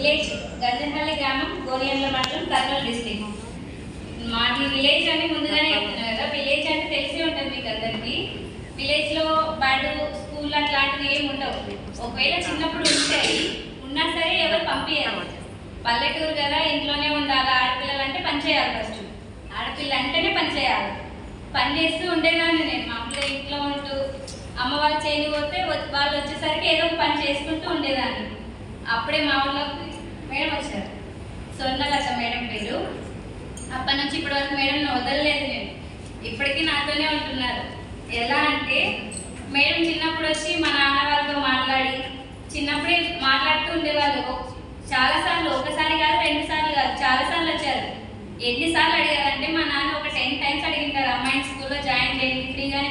Village గంజంపల్లి గ్రామం గోలియన్ల మండలం Kurnool district. మాది విలేజ్ అని ముందుగానే చెప్తున్నా కదా. విలేజ్ అంటే తెలిసి ఉంటుంది మీకు అందరికీ. విలేజ్లో బడు స్కూల్ అట్లాంటివి ఏమి ఉండవు. ఒకవేళ చిన్నప్పుడు ఉంటాయి, ఉన్నా సరే ఎవరు పంపించారు. పల్లెటూరు కదా, ఇంట్లోనే ఉండాలి. ఆడపిల్లలు అంటే పని చేయాలి. ఫస్ట్ ఆడపిల్ల అంటేనే పని చేయాలి. పని చేస్తూ ఉండేదాన్ని నేను. మామూలుగా ఇంట్లో ఉంటూ అమ్మ వాళ్ళు చేయకపోతే వాళ్ళు వచ్చేసరికి ఏదో ఒక పని చేసుకుంటూ ఉండేదాన్ని. అప్పుడే మా ఊళ్ళో మేడం వచ్చారు, సొన్నలత మేడం పేరు. అప్పటి నుంచి ఇప్పటి వరకు మేడం వదలలేదు. నేను ఇప్పటికీ నాతోనే ఉంటున్నారు. ఎలా అంటే మేడం చిన్నప్పుడు వచ్చి మా నాన్న వాళ్ళతో మాట్లాడి చిన్నప్పుడే మాట్లాడుతూ ఉండేవాళ్ళు. చాలాసార్లు, ఒకసారి కాదు, 2 సార్లు కాదు, చాలాసార్లు వచ్చారు. ఎన్నిసార్లు అడిగారంటే మా నాన్న ఒక 10 టైమ్స్ అడిగింటారు, అమ్మాయిని స్కూల్లో జాయిన్ చేయండి, ఫ్రీగానే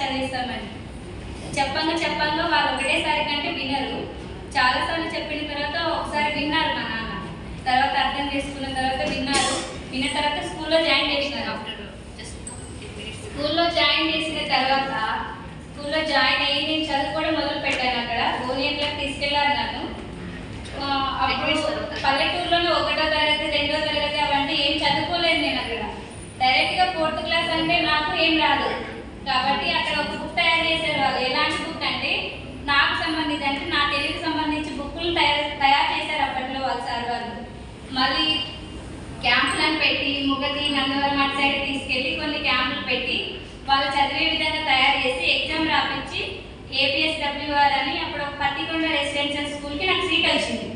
చదివిస్తామని. చెప్పంగా వాళ్ళు ఒకటేసారి కంటే వినరు. చాలాసార్లు చెప్పిన తర్వాత ఒకసారి విన్నారు మా నాన్న. తర్వాత అర్థం చేసుకున్న తర్వాత విన్నారు. విన్న తర్వాత స్కూల్లో జాయిన్ చేసినారు. స్కూల్లో జాయిన్ చేసిన తర్వాత స్కూల్లో జాయిన్ అయ్యి నేను చదువుకోవడం మొదలు పెట్టాను. అక్కడ గోలియన్లకు తీసుకెళ్ళారు నన్ను. అప్పుడు పల్లెటూరులోనే 1వ తరగతి 2వ తరగతి అవంటే ఏం చదువుకోలేదు నేను. అక్కడ డైరెక్ట్గా 4th క్లాస్ అంటే నాకు ఏం రాదు. కాబట్టి అక్కడ ఒక బుక్ తయారు చేశారు వాళ్ళు. ఎలాంటి బుక్ అంటే నాకు సంబంధించి, అంటే నా తెలుగుకి సంబంధించి బుక్కులు తయారు చేశారు అప్పట్లో వాళ్ళు, సార్ వాళ్ళు. మళ్ళీ క్యాంపులను పెట్టి ముగతి నందవరం అటు సైడ్ తీసుకెళ్ళి కొన్ని క్యాంపులు పెట్టి వాళ్ళు చదివే విధంగా తయారు చేసి ఎగ్జామ్ రాపించి APSWR అని అప్పుడు పత్తికొండ రెసిడెన్షియల్ స్కూల్కి నాకు సీట్ వచ్చింది.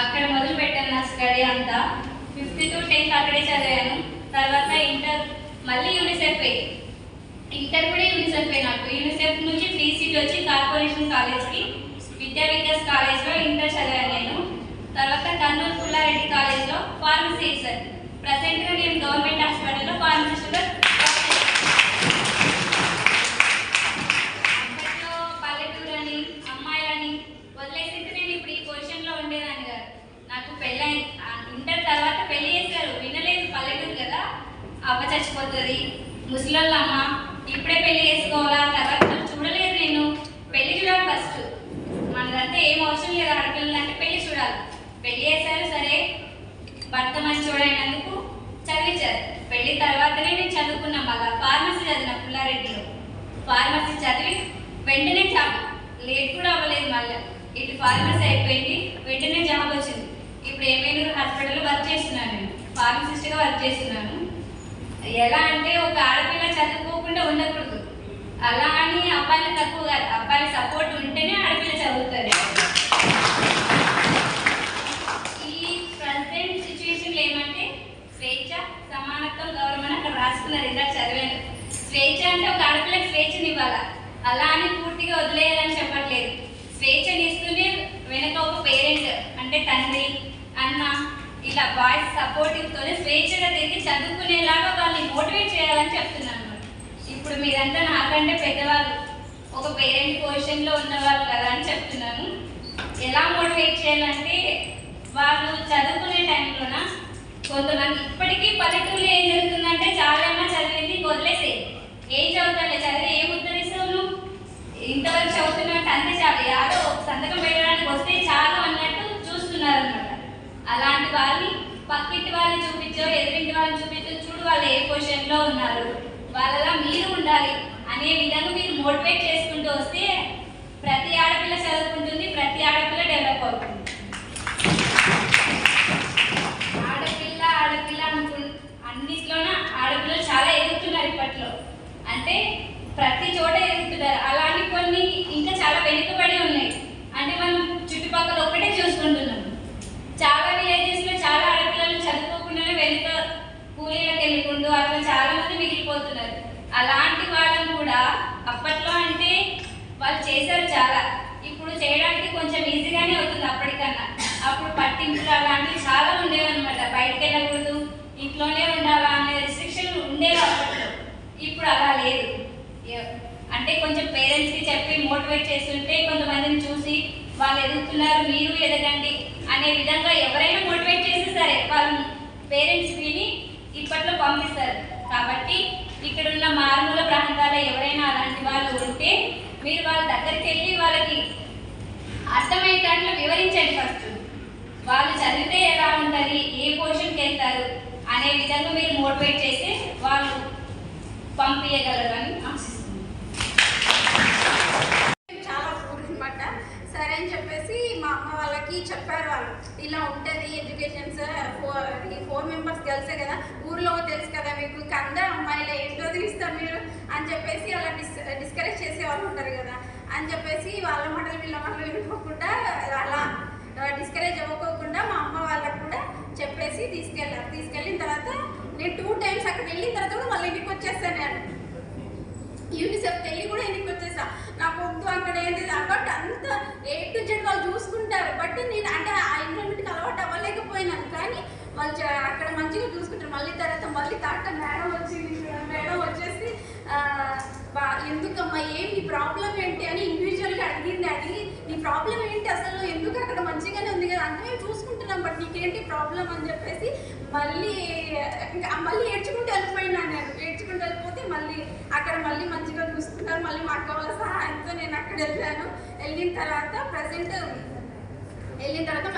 అక్కడ మొదలు పెట్టాను నా స్టడీ అంతా. 5th to 10th అక్కడే చదివాను. తర్వాత ఇంటర్ మళ్ళీ యూనిసెఫ్ కూడా యూనిసెఫ్ నాకు. యూనిసెఫ్ నుంచి ఫ్రీ సీట్ వచ్చి కార్పొరేషన్ కాలేజ్కి విద్యా వికాస్ కాలేజ్లో ఇంటర్ చదివాను నేను. తర్వాత కర్నూలు పుల్లారెడ్డి కాలేజ్లో ఫార్మసీ సార్. ప్రజెంట్గా నేను గవర్నమెంట్ హాస్పిటల్లో ఫార్మసిస్ట్గా. అప్పట్లో పల్లెటూరు అని అమ్మాయిలని వదిలేసింటే నేను ఇప్పుడు ఈ పొజిషన్లో ఉండేదాన్ని కాదు. నాకు పెళ్ళి ఇంటర్ తర్వాత పెళ్లి చేశారు. వినలేదు, పల్లెటూరు కదా, అవ్వ చచ్చిపోతుంది, ముసలోళ్ళమ్మ, ఇప్పుడే పెళ్లి చేసుకోవాలా, తర్వాత చూడలేదు నేను. పెళ్లి చూడాలి ఫస్ట్, మనదంతా ఏం అవసరం లేదు. ఆడపిల్లలు అంటే పెళ్లి చూడాలి. పెళ్లి చేశారు, సరే భర్త మంచోడైనందుకు చదివించారు. పెళ్లి తర్వాతనే నేను చదువుకున్నాం. మళ్ళీ ఫార్మసీ చదివిన పుల్లారెడ్డిలో. ఫార్మసీ చదివి వెంటనే జాబ్, లేట్ కూడా అవ్వలేదు. మళ్ళీ ఇటు ఫార్మసీ అయిపోయింది, వెంటనే జాబ్ వచ్చింది. ఇప్పుడు ఏమైనా హాస్పిటల్లో వర్క్ చేస్తున్నాను, నేను ఫార్మసిస్ట్గా వర్క్ చేస్తున్నాను. ఎలా అంటే ఒక ఆడపిల్ల చదువుకోకుండా ఉండకూడదు. అలా అని అబ్బాయిలు తక్కువ కాదు, అబ్బాయిల సపోర్ట్ ఉంటేనే ఆడపిల్ల చదువుతుంది. ఈ ప్రజెంట్ సిచ్యువేషన్లో ఏమంటే స్వేచ్ఛ, సమానత్వం, గౌరవం అక్కడ రాసుకున్నారు. ఇందాక చదివాను. స్వేచ్ఛ అంటే ఒక ఆడపిల్లకి స్వేచ్ఛని ఇవ్వాలా, అలా అని పూర్తిగా వదిలేయాలని చెప్పట్లేదు. స్వేచ్ఛనిస్తూనే వెనక ఒక పేరెంట్ అంటే తండ్రి, అన్న, ఇలా బాయ్స్ సపోర్టివ్తోనే స్వేచ్ఛగా తిరిగి చదువుకునేలాగా వాళ్ళని మోటివేట్ చేయాలని చెప్తున్నాను. ఇప్పుడు మీరంతా నాకంటే పెద్దవాళ్ళు, ఒక పేరెంట్ పొజిషన్లో ఉన్నవాళ్ళు కదా అని చెప్తున్నాను. ఎలా మోటివేట్ చేయాలంటే వాళ్ళు చదువుకునే టైంలోన కొంతమంది ఇప్పటికీ పల్లెటూరులో ఏం జరుగుతుందంటే చాలా చదివింది వదిలేసే, ఏం చదువుతాలే, చదివి ఏం ఉద్ధరిస్తావు నువ్వు, ఇంతవరకు చదువుతున్నట్టు అంతే చాలు, యాదో సంతకం పెట్టడానికి వస్తే చాలు అన్నట్టు చూస్తున్నారు అనమాట. అలాంటి వాళ్ళని పక్కింటి వాళ్ళని చూపించో, ఎదురింటి వాళ్ళని చూపించో, చూడు వాళ్ళు ఏ పొజిషన్లో ఉన్నారు, వాళ్ళలా మీరు ఉండాలి అనే విధంగా మీరు మోటివేట్ చేసుకుంటూ వస్తే ప్రతి ఆడపిల్ల చదువుకుంటుంది, ప్రతి ఆడపిల్ల డెవలప్ అవుతుంది. ఆడపిల్ల అన్నిట్లోన ఆడపిల్లలు చాలా ఎదుగుతున్నారు ఇప్పట్లో. అంటే ప్రతి చోట ఎదుగుతున్నారు. అలాంటి కొన్ని ఇంకా చాలా వెనుకబడి ఉన్నాయి. అంటే మనం చుట్టుపక్కల ఒక్కటే చూసుకుంటున్నాం. చాలా విలేజెస్లో చాలా ఆడపిల్లలు చదువుకోకుండానే వెనుక కూలీలకు వెళ్ళిపోతూ అట్లా చాలా మంది మిగిలిపోతున్నారు. అలాంటి వాళ్ళని కూడా అప్పట్లో అంటే వాళ్ళు చేశారు చాలా, ఇప్పుడు చేయడానికి కొంచెం ఈజీగానే అవుతుంది అప్పటికన్నా. అప్పుడు పట్టింపులు అలాంటివి చాలా ఉండేవి అనమాట. బయటకు వెళ్ళకూడదు, ఇంట్లోనే ఉండాలా అనే రిస్ట్రిక్షన్ ఉండేవి అప్పట్లో. ఇప్పుడు అలా లేదు. అంటే కొంచెం పేరెంట్స్కి చెప్పి మోటివేట్ చేస్తుంటే కొంతమందిని చూసి వాళ్ళు ఎదుగుతున్నారు, మీరు ఎదగండి అనే విధంగా ఎవరైనా మోటివేట్ చేస్తే సరే వాళ్ళు పేరెంట్స్ విని ఇప్పట్లో పంపిస్తారు. కాబట్టి ఇక్కడున్న మారుమూల ప్రాంతాల్లో ఎవరైనా అలాంటి వాళ్ళు ఉంటే మీరు వాళ్ళ దగ్గరికి వెళ్ళి వాళ్ళకి అర్థమయ్యేటట్లు వివరించండి. ఫస్ట్ వాళ్ళు చదివితే ఎలా ఉంటుంది, ఏ పొజిషన్కి వెళ్తారు అనే విధంగా మీరు మోటివేట్ చేస్తే వాళ్ళు పంపించగలరని ఆశిస్తున్నాను. చాలా పూర్ అనమాట. సరే అని చెప్పేసి మా అమ్మ వాళ్ళకి చెప్పారు. వాళ్ళు ఇలా ఉంటుంది ఎడ్యుకేషన్ సార్, 4 మెంబర్స్ గర్ల్సే కదా, ఊర్లో తెలుసు కదా మీకు, అందరూ అమ్మాయిలే ఏంటో తీస్తారు మీరు అని చెప్పేసి అలా డిస్కరేజ్ చేసే వాళ్ళు ఉంటారు కదా అని చెప్పేసి వాళ్ళ మాటలు వీళ్ళ మాటలు వినుకోకుండా అలా డిస్కరేజ్ అవ్వకోకుండా మా అమ్మ వాళ్ళకు కూడా చెప్పేసి తీసుకెళ్ళిన తర్వాత నేను 2 టైమ్స్ అక్కడ వెళ్ళిన తర్వాత కూడా మళ్ళీ ఇంటికి వచ్చేస్తాను. నేను యూనిసెఫ్ వెళ్ళి కూడా ఇంటికి వచ్చేసా. నాకు వద్దు అక్కడ ఏంటి బట్ అంత A to Z వాళ్ళు చూసుకుంటారు. బట్ నేను అంటే ఆ ఎన్విరాన్మెంట్కి అలవాటు అవ్వలేకపోయినాను. కానీ వాళ్ళు అక్కడ మంచిగా చూసుకుంటారు. మళ్ళీ తర్వాత మేడం వచ్చింది. మేడం వచ్చేసి ఎందుకమ్మా ఏంటి ప్రాబ్లం ఏంటి అని ఇండివిజువల్గా అడిగి నీ ప్రాబ్లం ఏంటి అసలు, ఎందుకు అక్కడ మంచిగానే ఉంది కదా అంటే మేము చూసుకుంటున్నాం బట్ నీకేంటి ప్రాబ్లం అని చెప్పేసి మళ్ళీ ఏడ్చుకుంటూ వెళ్ళిపోయినాను. ఏడ్చుకుంటూ వెళ్ళిపోతే మళ్ళీ అక్కడ మళ్ళీ మంచిగా చూసుకున్నారు. మళ్ళీ మా అక్క వాళ్ళ సహాయంతో నేను అక్కడ వెళ్ళిన తర్వాత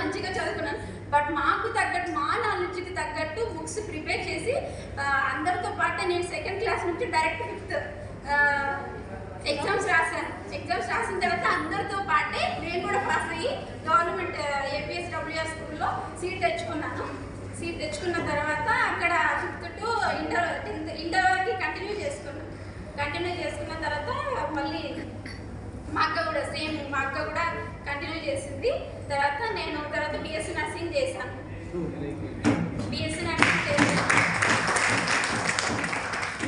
మంచిగా చదువుకున్నాను. బట్ మాకు తగ్గట్టు మా నాలెడ్జ్కి తగ్గట్టు బుక్స్ ప్రిపేర్ చేసి అందరితో పాటు నేను 2nd క్లాస్ నుంచి డైరెక్ట్ 5th ఎగ్జామ్స్ రాసిన తర్వాత అందరితో పాటే నేను కూడా పాస్ అయ్యి గవర్నమెంట్ APSWR స్కూల్లో సీట్ తెచ్చుకున్న తర్వాత అక్కడ 5th to ఇంటర్ వరకు కంటిన్యూ చేసుకున్న తర్వాత మళ్ళీ మా అక్క కూడా కంటిన్యూ చేసింది. తర్వాత నేను BSc నర్సింగ్ చేశాను.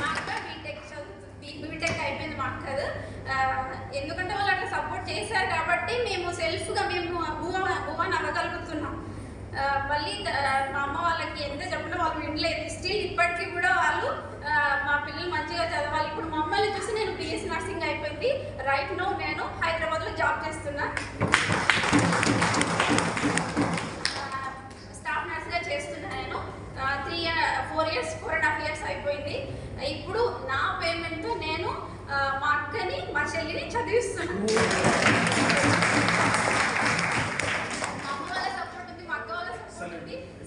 మా అక్క బీటెక్ అయిపోయింది. మా అక్కది ఎందుకంటే వాళ్ళు అట్లా సపోర్ట్ చేశారు కాబట్టి మేము సెల్ఫ్గా భువన్ అవ్వగలుగుతున్నాం. మళ్ళీ మా అమ్మ వాళ్ళకి ఎంత చెప్పినా వాళ్ళు వినలేదు. స్టిల్ ఇప్పటికీ కూడా వాళ్ళు మా పిల్లలు మంచిగా చదవాలి. ఇప్పుడు మమ్మల్ని చూసి నేను BSc నర్సింగ్ అయిపోయింది. రైట్ నౌ నేను హైదరాబాద్లో జాబ్ చేస్తున్నా. స్టాఫ్ నర్స్గా చేస్తున్నా. నేను 4.5 years అయిపోయింది. ఇప్పుడు నా పేమెంట్తో నేను మా అక్కని మా చెల్లిని చదివిస్తున్నాను.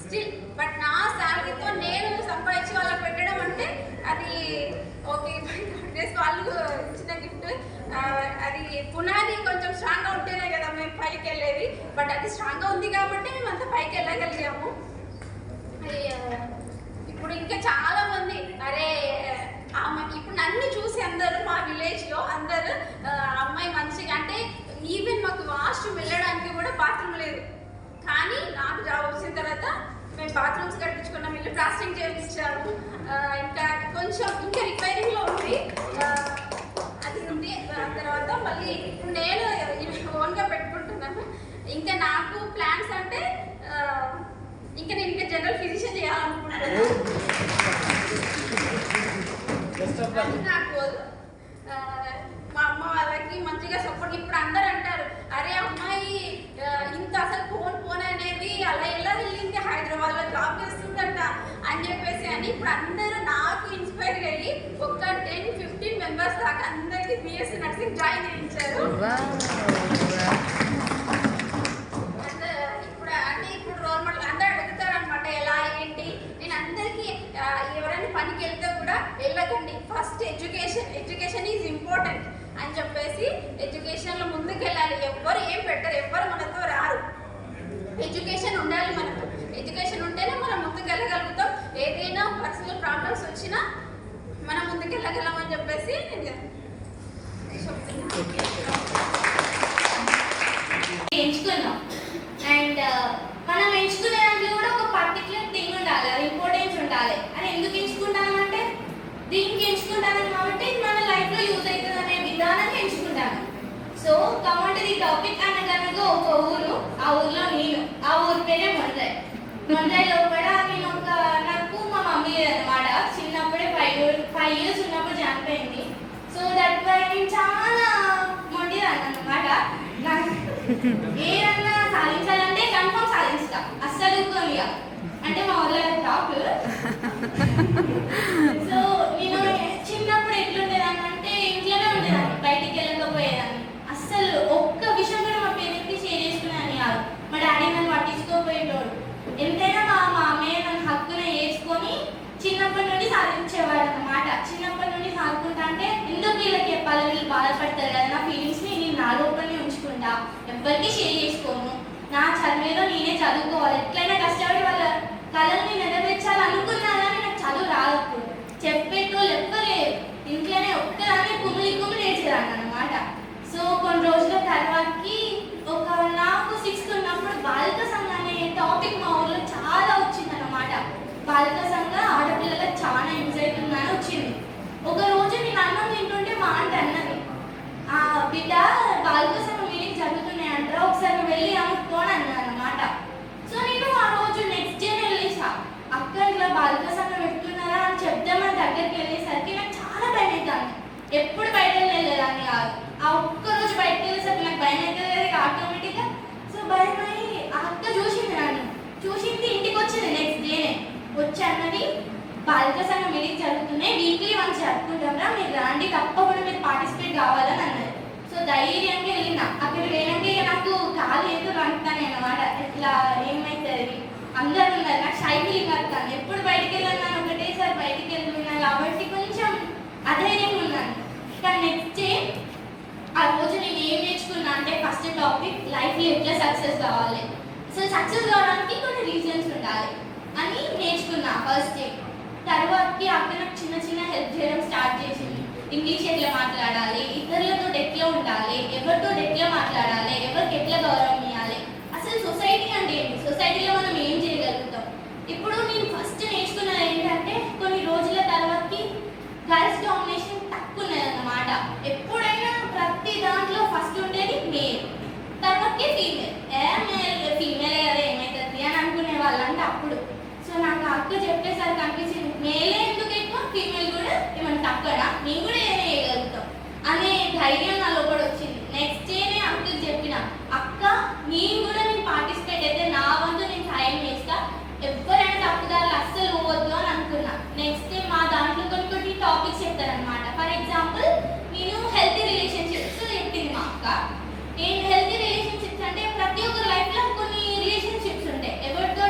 స్టిల్ బట్ నా శాలరీతో నేను సంపాదించి వాళ్ళకి పెట్టడం అంటే అది ఓకే వాళ్ళు ఇచ్చిన గిఫ్ట్. అది పునాది కొంచెం స్ట్రాంగ్గా ఉంటేనే కదా మేము పైకి వెళ్ళేది. బట్ అది స్ట్రాంగ్గా ఉంది కాబట్టి మేము అంత పైకి వెళ్ళగలిగాము. ఇప్పుడు ఇంకా చాలా మంది ఇప్పుడు నన్ను చూసి అందరూ మా విలేజ్లో అందరూ అమ్మాయి మంచిగా అంటే ఈవెన్ మాకు వాష్రూమ్ వెళ్ళడానికి కూడా బాత్రూమ్ లేదు. కానీ నాకు జాబ్ వచ్చిన తర్వాత మేము బాత్రూమ్స్ కట్టించుకున్నాం, ఇల్లు ప్లాస్టింగ్ చేయించాము. ఇంకా రిపైరింగ్లో ఉంది. అది ఉంది. దాని తర్వాత మళ్ళీ నేను ఓన్గా పెట్టుకుంటున్నాను. ఇంకా నాకు ప్లాన్స్ అంటే నేను జనరల్ ఫిజిషియన్ చేయాలనుకుంటున్నాను. నాకు మా అమ్మ వాళ్ళకి మంచిగా సపోర్ట్. ఇప్పుడు అందరు అంటారు అరే అమ్మాయి ఇంత అసలు ఫోన్ అనేది అలా ఎలా వెళ్ళింది, హైదరాబాద్లో జాబ్ చేస్తుందంట అని చెప్పేసి అని ఇప్పుడు అందరూ నాకు ఇన్స్పైర్ అయ్యి ఒక 10-15 మెంబర్స్ దాకా అందరికీ BSc నర్సింగ్ జాయిన్ చేయించారు. ఇప్పుడు రోల్ మోడల్ అందరూ అడుగుతారు అనమాట ఎలా ఏంటి. నేను అందరికీ ఎవరైనా పనికి వెళ్తే కూడా వెళ్ళకండి, ఫస్ట్ ఎడ్యుకేషన్ ఈజ్ ఇంపార్టెంట్ అని చెప్పేసి ఎడ్యుకేషన్లో ముందుకు వెళ్ళాలి. ఎవ్వరు ఏం పెట్టరు, ఎవ్వరు మనతో రారు. ఎడ్యుకేషన్ ఉండాలి మనకు. ఎడ్యుకేషన్ ఉంటేనే మనం ముందుకు వెళ్ళగలుగుతాం. ఏదైనా పర్సనల్ ప్రాబ్లమ్స్ వచ్చినా మనం ముందుకు వెళ్ళగలమని చెప్పేసి ఎంచుకున్నాం. అండ్ మనం ఎంచుకునే దాంట్లో కూడా ఒక పర్టికులర్ థింగ్ ఉండాలి, అది ఇంపార్టెన్స్ ఉండాలి. అని ఎందుకు ఎంచుకుంటామంటే దీనికి ఎంచుకుంటాను కాబట్టి మన లైఫ్లో యూజ్ అవుతుంది అనే విధానంగా ఎంచుకుంటాను. సో కమాండ్ ది టాపిక్ అనగనగా ఒక ఊరు, ఆ ఊర్లో నేను, ఆ ఊరి పేరే మండ్రాయిలో కూడా నేను నాకు మా మమ్మీ లేదనమాట. చిన్నప్పుడే 5 years ఉన్నప్పుడు చనిపోయింది. సో దట్ వై నేను చాలా మొండిదాన్ని అనమాట. నాకు ఏదన్నా సాధించాలంటే కన్ఫర్మ్ సాధిస్తా, అస్సలు ఊరుకోని. అంటే మా ఊళ్ళో టాప్. సో నేను చిన్నప్పుడు ఎట్లుండేదాన్ని అంటే ఇంట్లోనే ఉండేదాన్ని, బయటికి వెళ్ళకపోయేదాన్ని. అస్సలు ఒక్క విషయం కూడా మా పేరెంట్స్కి షేర్ చేసుకునేదాన్ని కాదు. మా డాడీ నన్ను పట్టించుకోపోయేటోడు. ఎవరికి షేర్ చేసుకోను. నా చదివేదో నేనే చదువుకోవాలి, ఎట్లయినా కష్టపడి వాళ్ళ కళల్ని నెరవేర్చాలనుకున్నా కానీ నాకు చదువు రాదు. చెప్పేటోళ్ళు ఎవ్వలేరు, ఇంట్లోనే ఒక్కదాన్ని కుమిలి నేర్చేదాన్ని అన్నమాట. సో కొన్ని రోజుల తర్వాతకి నాకు 6th ఉన్నప్పుడు బాలిక సంఘ అనే టాపిక్ మా ఊర్లో చాలా వచ్చిందన్నమాట. బాలిక సంఘ ఆడపిల్లలకు చాలా యూజ్ అవుతుందని వచ్చింది. ఒక రోజు నేను అన్నం తింటుంటే మా ఆంటీ అన్నది, ఆ బిడ్డ బాలిక సంఘ మీటింగ్ జరుగుతున్నాయంటారా, ఒకసారి వెళ్ళి అనుకోని అన్నది అన్నమాట. సో నేను ఆ రోజు నెక్స్ట్ డే వెళ్ళేసా. అక్క ఇట్లా బాలిక సంఘం పెడుతున్నారా అని చెప్దామని దగ్గరికి వెళ్ళేసరికి నాకు చాలా భయం అవుతుంది. ఎప్పుడు బయటకు వెళ్ళేదాన్ని కాదు, ఆ ఒక్కరోజు బయటకు వెళ్ళేసరికి నాకు భయం అవుతుంది ఆటోమేటిక్గా. సో భయం అయ్యి ఆ అక్క చూసింది, నన్ను చూసింది, ఇంటికి వచ్చింది నెక్స్ట్ డేనే వచ్చి అన్నది, బాలిక సంఘం మీటింగ్ జరుగుతున్నాయి, వీక్లీ వన్స్ జరుపుకుంటాంరా, మీరు రాండి, తప్పకుండా మీరు పార్టిసిపేట్ కావాలని అన్నది. సో ధైర్యంగా వెళ్ళిన. అక్కడికి వెళ్ళినాక నాకు కాలు ఏదో అంటాను అన్నమాట, ఇట్లా ఏమవుతుంది అందరు ఉన్నారు, నాకు సైకిలింగ్ వస్తాను, ఎప్పుడు బయటికి వెళ్ళాను ఒకటేసారి బయటికి వెళ్తున్నా కాబట్టి కొంచెం అధైర్యంగా ఉన్నాను. కానీ నెక్స్ట్ డే ఆ రోజు నేను ఏం నేర్చుకున్నా అంటే ఫస్ట్ టాపిక్ లైఫ్లో ఎట్లా సక్సెస్ కావాలి, అసలు సక్సెస్ కావడానికి కొన్ని రీజన్స్ ఉండాలి అని నేర్చుకున్నా ఫస్ట్ డే. తర్వాతకి అక్కడ నాకు చిన్న చిన్న హెల్ప్ చేయడం స్టార్ట్ చేసింది. ఇంగ్లీష్ ఎట్లా మాట్లాడాలి, ఇతరులతో ఎట్లా ఉండాలి, ఎవరితో ఎట్లా మాట్లాడాలి, ఎవరికి ఎట్లా గౌరవం ఇవ్వాలి, అసలు సొసైటీ అంటే ఏంటి, సొసైటీలో మనం ఏం చేయగలుగుతాం. ఇప్పుడు నేను ఫస్ట్ నేర్చుకున్నది ఏంటంటే కొన్ని రోజుల తర్వాతకి గర్ల్స్ డామినేషన్ తక్కువ ఉన్నదన్నమాట. ఎప్పుడైనా ప్రతి దాంట్లో ఫస్ట్ ఉండేది మేల్, తర్వాతకి ఫీమేల్. మేల్ ఫీమేల్ కదా ఏమవుతుంది అని అనుకునే వాళ్ళంటే అప్పుడు. సో నాకు అక్క చెప్పేసరికి అనిపించింది మేలే ఎందుకు ఎక్కువ, ఫీమేల్ కూడా ఏమైనా తక్కువనా, మేము కూడా ఏమైనా చేయగలుగుతాం అనే ధైర్యం నా లోపల వచ్చింది. నెక్స్ట్ డేనే అక్కకి చెప్పిన, అక్క నేను కూడా పార్టిసిపేట్ అయితే నా వంతు నేను సాయం చేస్తా, ఎవరైనా తప్పుదారులు అస్సలు పోవద్దు అని అనుకున్నా. నెక్స్ట్ డే మా దాంట్లో కొన్ని టాపిక్స్ చెప్తారనమాట. ఫర్ ఎగ్జాంపుల్ నేను హెల్తీ రిలేషన్షిప్స్ చెప్పింది మా అక్క. నేను హెల్తీ రిలేషన్షిప్స్ అంటే ప్రతి ఒక్కరి లైఫ్లో కొన్ని రిలేషన్షిప్స్ ఉంటాయి, ఎవరితో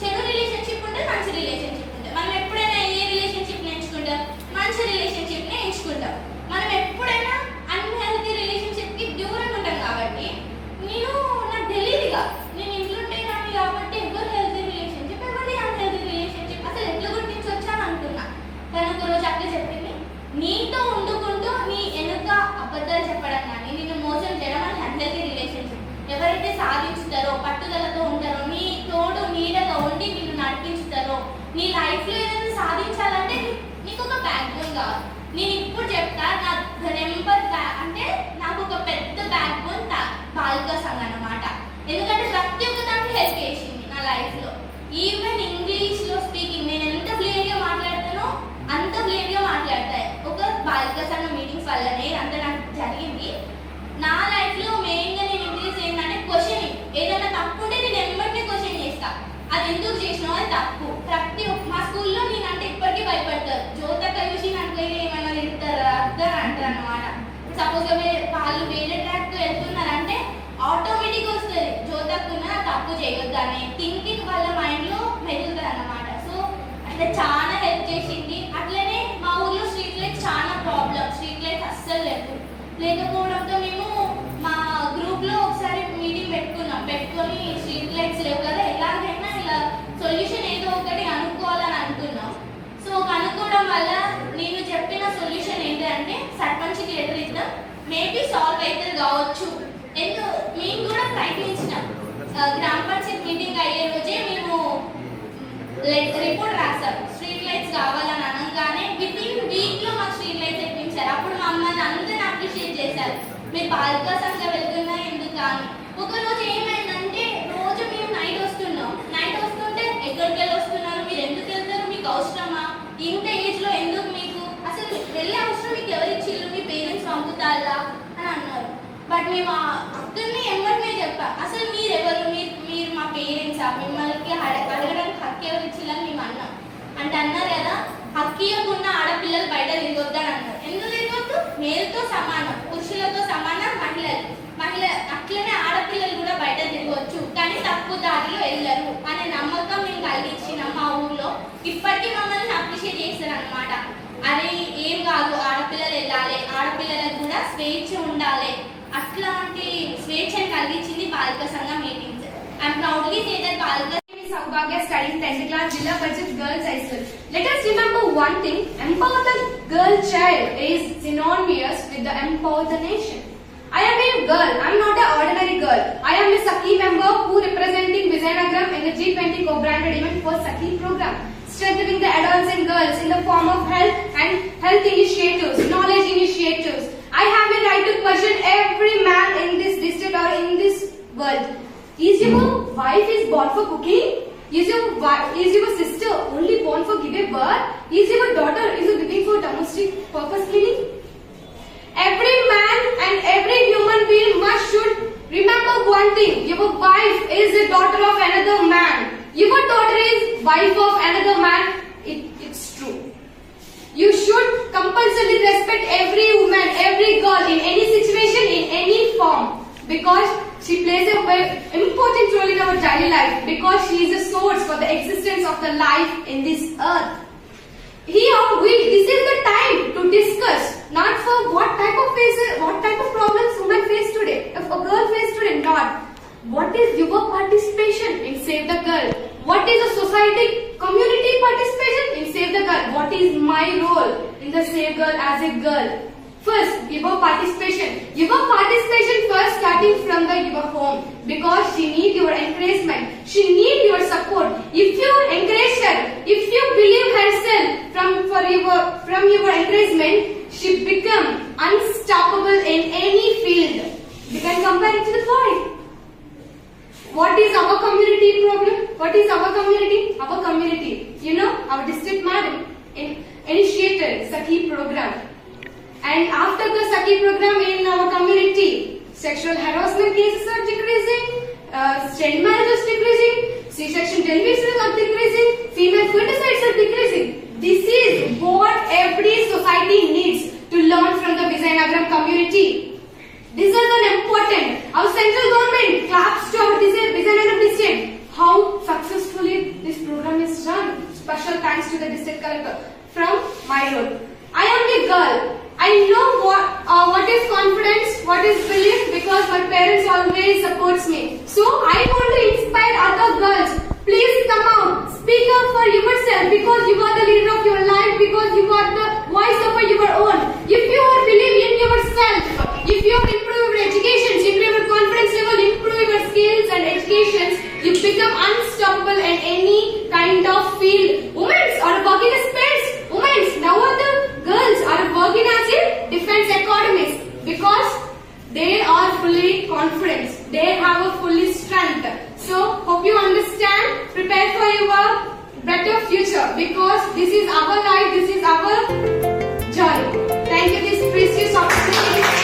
చెడు రిలేషన్షిప్ ఉంటే మంచి రిలేషన్షిప్ ఉంటుంది. మనం ఎప్పుడైనా ఏ రిలేషన్షిప్ ఎంచుకుంటాం, మంచి రిలేషన్షిప్ని ఎంచుకుంటాం. మనం ఎప్పుడైనా అన్హెల్తీ రిలేషన్షిప్కి దూరంగా ఉంటాం కాబట్టి నాకు తెలియదుగా, నేను ఇంట్లో ఉంటే కానీ కాబట్టి ఎవరు హెల్తీ రిలేషన్షిప్, ఎవరి అన్హెల్తీ రిలేషన్షిప్ అసలు ఎట్లా గుర్తించవచ్చు అని అనుకున్నా. కానీ ఒకరోజు అక్క చెప్పింది, నీతో వండుకుంటూ నీ వెనుక అబద్ధాలు చెప్పడం కానీ నిన్ను మోసం చేయడం అని అన్హెల్తీ రిలేషన్షిప్. ఎవరైతే సాధించుతారో, పట్టుదలతో ఉంటారో, నీ తోడు నీడగా ఉండి నిన్ను నడిపించుతారో, నీ లైఫ్లో ఏదైనా సాధించాలంటే నీకు ఒక బ్యాక్ బోన్ కావాలి. నేను ఇప్పుడు చెప్తా, నా నెంబర్ అంటే నాకు ఒక పెద్ద బ్యాక్ బోన్ బాలిక సంఘం అన్నమాట. ఎందుకంటే ప్రతి ఒక్క దాంట్లో హెల్ప్ చేసింది నా లైఫ్లో. ఈవెన్ ఇంగ్లీష్లో స్పీకింగ్ నేను ఎంత ఫ్లూయెంట్గా మాట్లాడతానో అంత ఫ్లూయెంట్గా మాట్లాడతాయి ఒక బాలిక సంఘం మీటింగ్స్ వల్లనే అంత నాకు జరిగింది. నా లైఫ్లో మెయిన్గా నేను ఇంగ్లీష్ ఏంటంటే క్వశ్చనింగ్, ఏదైనా తప్పు ఉంటే నేను ఎంబడినే క్వశ్చన్ చేస్తా, అది ఎందుకు చేసినావు అది తప్పు. మా స్కూల్లో నేను అంటే ఇప్పటికీ భయపడతారు, జ్యోతక్క చూసి నాకు ఏమైనా తిడతారు అర్థం అంటారు అన్నమాట. సపోజ్ వాళ్ళు వేరే ట్రాక్తో వెళ్తున్నారంటే ఆటోమేటిక్గా వస్తుంది జ్యోతక్కున్న తప్పు చేయొద్దు అనే థింకింగ్ వాళ్ళ మైండ్లో మెదులుతుంది అన్నమాట. సో అట్లా చాలా హెల్ప్ చేసింది. అట్లనే మా ఊర్లో స్ట్రీట్ లైట్స్ చాలా ప్రాబ్లమ్, స్ట్రీట్ లైట్స్ అస్సలు లేకపోవడంతో మేము మా గ్రూప్లో ఒకసారి మీటింగ్ పెట్టుకొని స్ట్రీట్ లైట్స్ లేవు కదా, ఎలాగైనా ఇలా సొల్యూషన్ ఏదో ఒకటి అనుకోవాలని అనుకున్నాం. సో అనుకోవడం వల్ల నేను చెప్పిన సొల్యూషన్ ఏంటంటే సర్పంచ్కి లెటర్ ఇద్దాం, మేబీ సాల్వ్ అవుతుంది కావచ్చు. మేము కూడా ప్రయత్నించినాం. గ్రామ పంచాయత్ మీటింగ్ అయ్యే రోజే మేము రిపోర్ట్ రాసాం, స్ట్రీట్ లైట్స్ కావాలని అనగానే వితిన్ వీక్లో మాకు స్ట్రీట్ లైట్స్ తెప్పించారు. అప్పుడు మమ్మల్ని అందరిని అప్రిషియేట్ చేశారు, మీరు బాలికా సంఘం వెళ్తున్నా ఎందుకు కానీ. ఒకరోజు ఏమైందంటే రోజు మేము నైట్ వస్తుంటే ఎక్కడికి వెళ్ళి వస్తున్నారు, మీరు ఎందుకు వెళ్తారు, మీకు అవసరమా, ఇంత ఏజ్లో ఎందుకు, మీకు అసలు వెళ్ళే అవసరం మీకు ఎవరిచ్చిళ్ళు, మీ పేరెంట్స్ పంపుతారా అని అన్నారు. బట్ మేము అక్కడిని ఎవరినే చెప్పాం, అసలు మీరెవరు, మీరు మా పేరెంట్సా, మిమ్మల్ని అడగడానికి హక్కు ఎవరు ఇచ్చిల్లని మేము అన్నాం. అంటే అన్నారు కదా, హక్కు ఇవ్వకుండా ఆడపిల్లలు బయట తిరగొద్దని అన్నారు. ఎందుకు తిరగొద్దు, మేలుతో సమానం, పురుషులతో సమానం మహిళ అట్లనే ఆడపిల్లలు కూడా బయట తిరగవచ్చు, కానీ తప్పు దారిలో వెళ్ళరు అనే నమ్మకం మేము కలిగించినాం మా ఊర్లో. ఇప్పటికీ మమ్మల్ని అప్రిషియేట్ చేస్తారు అనమాట. అరే ఏం కాదు, ఆడపిల్లలు వెళ్ళాలి, ఆడపిల్లలకు కూడా స్వేచ్ఛ ఉండాలి అట్లాంటి స్వేచ్ఛను కలిగించింది బాలిక సంఘం meetings. I'm proudly say that బాలిక Saubhagya studying 10th class Jilla Budget Girls High School. Let us remember one thing: empower the girl child is synonymous with the empower the nation. I am a girl. I am not an ordinary girl. I am a Sakhi member who representing Vizianagaram in the G20 co-branded event for Sakhi program, strengthening the adults and girls in the form of health initiatives, knowledge initiatives. I have a right to question every man in this district or in this world. Is your wife is born for cooking? Is your sister only born for giving birth? Is your daughter is living for domestic purpose cleaning? Every man and every human being should remember one thing: your wife is the daughter of another man. Your daughter is wife of another man. It's true. You should compulsorily respect every woman, every girl in any situation, in any form, because she plays a very important role in our daily life, because she is a source for the existence of the life in this earth. This is the time to discuss, not for what type of problems women face today, if a girl face today, not. What is your participation in Save the Girl? What is the society, community participation in Save the Girl? What is my role in the Save Girl as a girl? First, your participation. Your participation first starting from your home, because she need your encouragement. She need your support. If you encourage her, if you believe herself from your encouragement, she become unstoppable in any field. You can compare it to the boy. What is our community problem? What is our community? Our community, our district madam initiated Sakhi program. And after the Sakhi program in our community, sexual harassment cases are decreasing, child marriage is decreasing, C-section deliveries are decreasing, female feminicides are decreasing. This is what every society needs to learn from the Vizianagaram community. This is an important. Our central government claps to our Vizianagaram district. How successfully this program is run. Special thanks to the district collector from my road. I am a girl. I know what is confidence, what is belief, because my parents always supports me. So I want to inspire other girls. Please come out, speak up for yourself, because you are the leader of your life, because you are the voice of your own. If you are believe in yourself, if you improve your education, improve your confidence level, improve your skills and education, you become unstoppable in any kind of field. Women are working as parents. Women now are the girls are working as a defense academies, because they are fully confident. They have a fully strength. So hope you understand. Prepare for your better future, because this is our life. This is our journey. Thank you. This precious opportunity.